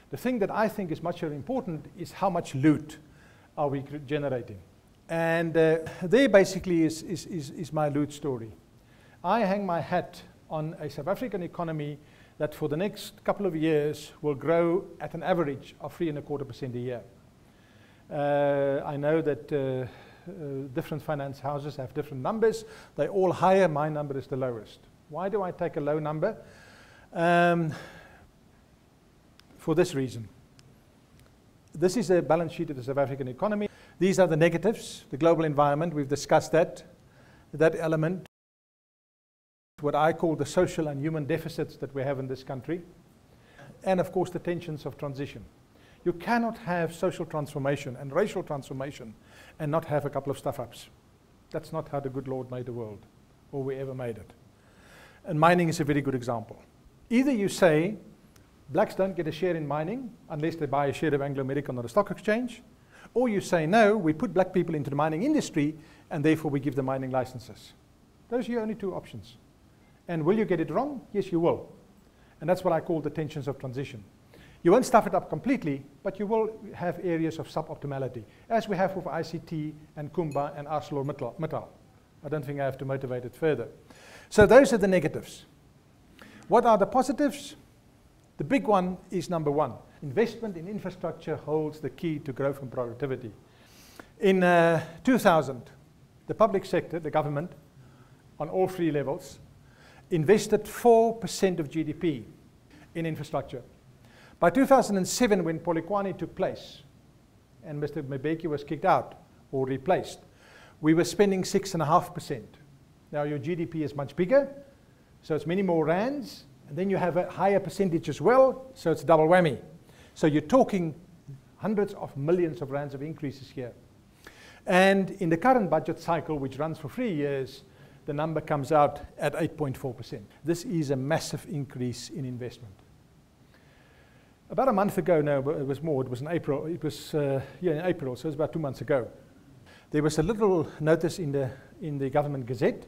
The thing that I think is much more important is how much loot are we generating. And there basically is my loot story. I hang my hat on a South African economy that for the next couple of years will grow at an average of 3.25% a year. I know that different finance houses have different numbers. They're all higher. My number is the lowest. Why do I take a low number? For this reason. This is a balance sheet of the South African economy. These are the negatives, the global environment. We've discussed that element. What I call the social and human deficits that we have in this country. And of course the tensions of transition. You cannot have social transformation and racial transformation and not have a couple of stuff-ups. That's not how the good Lord made the world, or we ever made it. And mining is a very good example. Either you say, blacks don't get a share in mining unless they buy a share of Anglo American on the stock exchange, or you say, no, we put black people into the mining industry and therefore we give them mining licenses. Those are your only two options. And will you get it wrong? Yes, you will. And that's what I call the tensions of transition. You won't stuff it up completely, but you will have areas of suboptimality, as we have with ICT and Kumba and ArcelorMittal. I don't think I have to motivate it further. So those are the negatives. What are the positives? The big one is number one. Investment in infrastructure holds the key to growth and productivity. In 2000, the public sector, the government, on all three levels, invested 4% of GDP in infrastructure. By 2007, when Polokwane took place, and Mr. Mbeki was kicked out or replaced, we were spending 6.5%. Now your GDP is much bigger, so it's many more rands, and then you have a higher percentage as well, so it's double whammy. So you're talking hundreds of millions of rands of increases here. And in the current budget cycle, which runs for 3 years, the number comes out at 8.4%. This is a massive increase in investment. About a month ago, no, it was more, it was in April, in April, so it was about 2 months ago. There was a little notice in the government gazette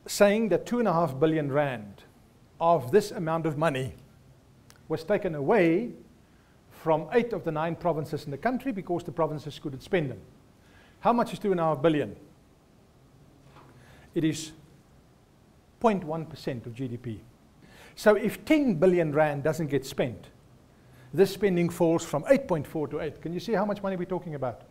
saying that 2.5 billion rand of this amount of money was taken away from 8 of the 9 provinces in the country because the provinces couldn't spend them. How much is 2.5 billion? It is 0.1% of GDP. So if 10 billion rand doesn't get spent, this spending falls from 8.4 to 8. Can you see how much money we're talking about?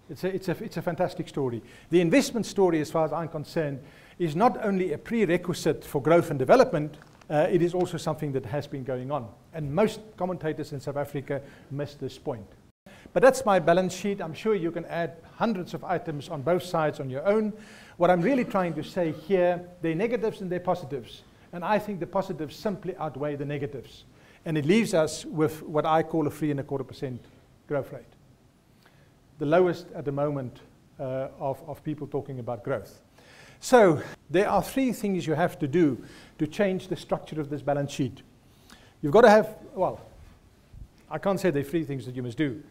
It's a fantastic story. The investment story, as far as I'm concerned, is not only a prerequisite for growth and development, it is also something that has been going on. And most commentators in South Africa miss this point. But that's my balance sheet. I'm sure you can add hundreds of items on both sides on your own. What I'm really trying to say here, there are negatives and there are positives. And I think the positives simply outweigh the negatives. And it leaves us with what I call a 3.25% growth rate. The lowest at the moment of people talking about growth. So there are 3 things you have to do to change the structure of this balance sheet. You've got to have, well, I can't say there are 3 things that you must do.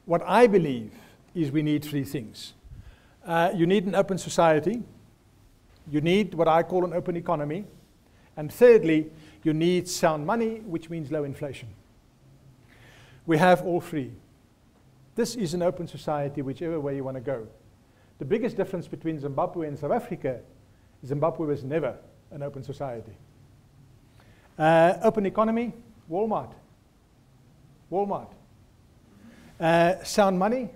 What I believe is we need 3 things. You need an open society. You need what I call an open economy. And thirdly, you need sound money, which means low inflation. We have all 3. This is an open society, whichever way you want to go. The biggest difference between Zimbabwe and South Africa, Zimbabwe was never an open society. Open economy, Walmart. Sound money,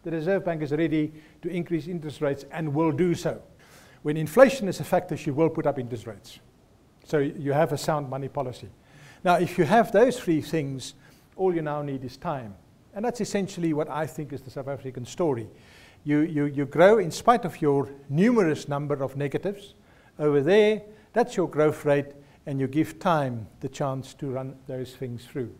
the Reserve Bank is ready to increase interest rates and will do so. When inflation is a factor, she will put up interest rates. So you have a sound money policy. Now, if you have those 3 things, all you now need is time. And that's essentially what I think is the South African story. You grow in spite of your numerous number of negatives. Over there, that's your growth rate, and you give time the chance to run those things through.